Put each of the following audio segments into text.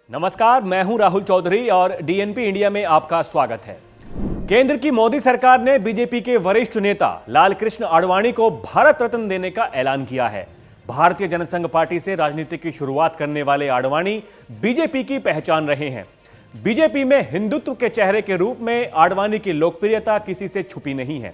नमस्कार, मैं हूं राहुल चौधरी और डीएनपी इंडिया में आपका स्वागत है। केंद्र की मोदी सरकार ने बीजेपी के वरिष्ठ नेता लालकृष्ण आडवाणी को भारत रत्न देने का ऐलान किया है। भारतीय जनसंघ पार्टी से राजनीति की शुरुआत करने वाले आडवाणी बीजेपी की पहचान रहे हैं। बीजेपी में हिंदुत्व के चेहरे के रूप में आडवाणी की लोकप्रियता किसी से छुपी नहीं है।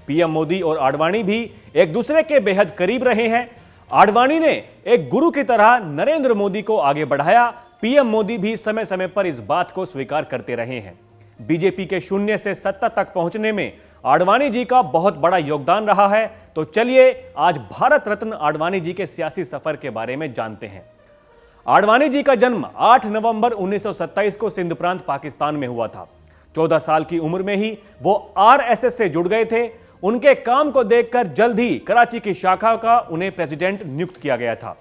पीएम मोदी और आडवाणी भी एक दूसरे के बेहद करीब रहे हैं। आडवाणी ने एक गुरु की तरह नरेंद्र मोदी को आगे बढ़ाया। पीएम मोदी भी समय समय पर इस बात को स्वीकार करते रहे हैं। बीजेपी के शून्य से सत्ता तक पहुंचने में आडवाणी जी का बहुत बड़ा योगदान रहा है। तो चलिए आज भारत रत्न आडवाणी जी के सियासी सफर के बारे में जानते हैं। आडवाणी जी का जन्म 8 नवंबर 1927 को सिंध प्रांत पाकिस्तान में हुआ था। 14 साल की उम्र में ही वो आरएसएस से जुड़ गए थे। उनके काम को देखकर जल्द ही कराची की शाखा का उन्हें प्रेसिडेंट नियुक्त किया गया था।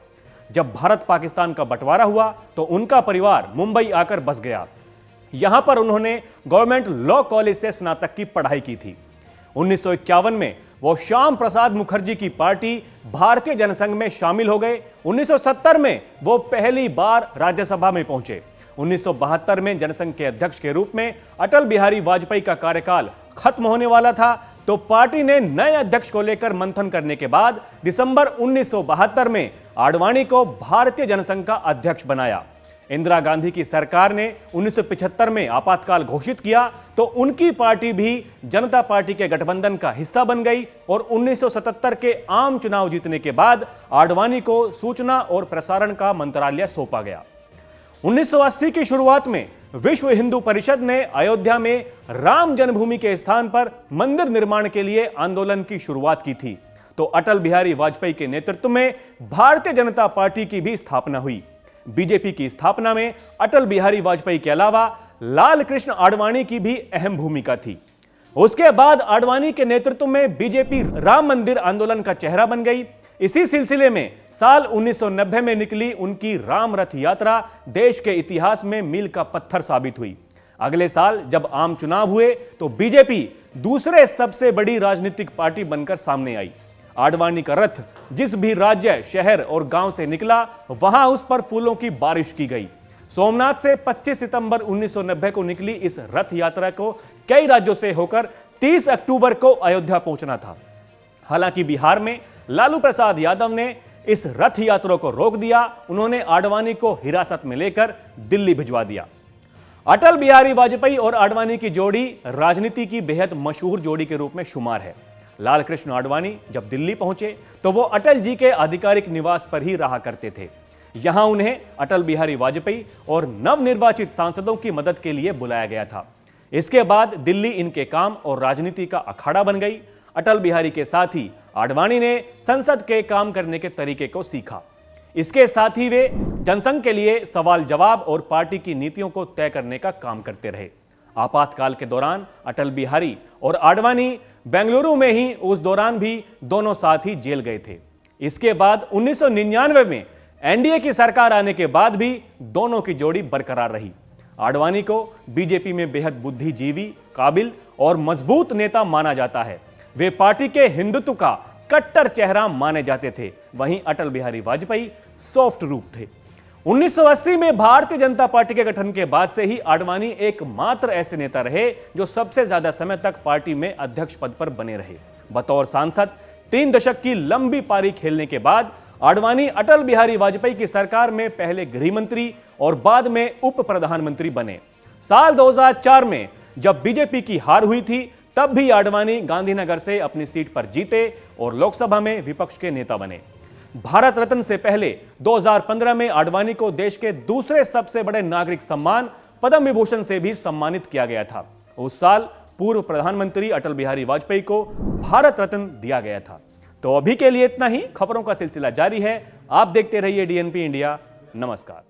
जब भारत पाकिस्तान का बंटवारा हुआ तो उनका परिवार मुंबई आकर बस गया। यहां पर उन्होंने गवर्नमेंट लॉ कॉलेज से स्नातक की पढ़ाई की थी। 1951 में वो श्याम प्रसाद मुखर्जी की पार्टी भारतीय जनसंघ में शामिल हो गए। 1970 में वो पहली बार राज्यसभा में पहुंचे। 1972 में जनसंघ के अध्यक्ष के रूप में अटल बिहारी वाजपेयी का कार्यकाल खत्म होने वाला था, तो पार्टी ने नए अध्यक्ष को लेकर मंथन करने के बाद दिसंबर 1972 में आडवाणी को भारतीय जनसंघ का अध्यक्ष बनाया। इंदिरा गांधी की सरकार ने 1975 में आपातकाल घोषित किया तो उनकी पार्टी भी जनता पार्टी के गठबंधन का हिस्सा बन गई और 1977 के आम चुनाव जीतने के बाद आडवाणी को सूचना और प्रसारण का मंत्रालय सौंपा गया। 1980 की शुरुआत में विश्व हिंदू परिषद ने अयोध्या में राम जन्मभूमि के स्थान पर मंदिर निर्माण के लिए आंदोलन की शुरुआत की थी, तो अटल बिहारी वाजपेयी के नेतृत्व में भारतीय जनता पार्टी की भी स्थापना हुई। बीजेपी की स्थापना में अटल बिहारी वाजपेयी के अलावा लालकृष्ण आडवाणी की भी अहम भूमिका थी। उसके बाद आडवाणी के नेतृत्व में बीजेपी राम मंदिर आंदोलन का चेहरा बन गई। इसी सिलसिले में साल 1990 में निकली उनकी राम रथ यात्रा देश के इतिहास में मील का पत्थर साबित हुई। अगले साल जब आम चुनाव हुए तो बीजेपी दूसरे सबसे बड़ी राजनीतिक पार्टी बनकर सामने आई। आडवाणी का रथ जिस भी राज्य, शहर और गांव से निकला वहां उस पर फूलों की बारिश की गई। सोमनाथ से 25 सितंबर 1990 को निकली इस रथ यात्रा को कई राज्यों से होकर 30 अक्टूबर को अयोध्या पहुंचना था। हालांकि बिहार में लालू प्रसाद यादव ने इस रथ यात्रा को रोक दिया। उन्होंने आडवाणी को हिरासत में लेकर दिल्ली भिजवा दिया। अटल बिहारी वाजपेयी और आडवाणी की जोड़ी राजनीति की बेहद मशहूर जोड़ी के रूप में शुमार है। लालकृष्ण आडवाणी जब दिल्ली पहुंचे तो वो अटल जी के आधिकारिक निवास पर ही रहा करते थे। यहां उन्हें अटल बिहारी वाजपेयी और नवनिर्वाचित सांसदों की मदद के लिए बुलाया गया था। इसके बाद दिल्ली इनके काम और राजनीति का अखाड़ा बन गई। अटल बिहारी के साथ ही आडवाणी ने संसद के काम करने के तरीके को सीखा। इसके साथ ही वे जनसंघ के लिए सवाल जवाब और पार्टी की नीतियों को तय करने का काम करते रहे। आपातकाल के दौरान अटल बिहारी और आडवाणी बेंगलुरु में ही उस दौरान भी दोनों साथ ही जेल गए थे। इसके बाद 1999 में एनडीए की सरकार आने के बाद भी दोनों की जोड़ी बरकरार रही। आडवाणी को बीजेपी में बेहद बुद्धिजीवी, काबिल और मजबूत नेता माना जाता है। वे पार्टी के हिंदुत्व का कट्टर चेहरा माने जाते थे। वहीं अटल बिहारी वाजपेयी सॉफ्ट रूप थे। 1980 में भारतीय जनता पार्टी के गठन के बाद से ही आडवाणी एकमात्र ऐसे नेता रहे जो सबसे ज्यादा समय तक पार्टी में अध्यक्ष पद पर बने रहे। बतौर सांसद 3 दशक की लंबी पारी खेलने के बाद आडवाणी अटल बिहारी वाजपेयी की सरकार में पहले गृह मंत्री और बाद में उप प्रधानमंत्री बने। साल 2004 में जब बीजेपी की हार हुई थी तब भी आडवाणी गांधीनगर से अपनी सीट पर जीते और लोकसभा में विपक्ष के नेता बने। भारत रत्न से पहले 2015 में आडवाणी को देश के दूसरे सबसे बड़े नागरिक सम्मान पद्म विभूषण से भी सम्मानित किया गया था। उस साल पूर्व प्रधानमंत्री अटल बिहारी वाजपेयी को भारत रत्न दिया गया था। तो अभी के लिए इतना ही। खबरों का सिलसिला जारी है। आप देखते रहिए डीएनपी इंडिया। नमस्कार।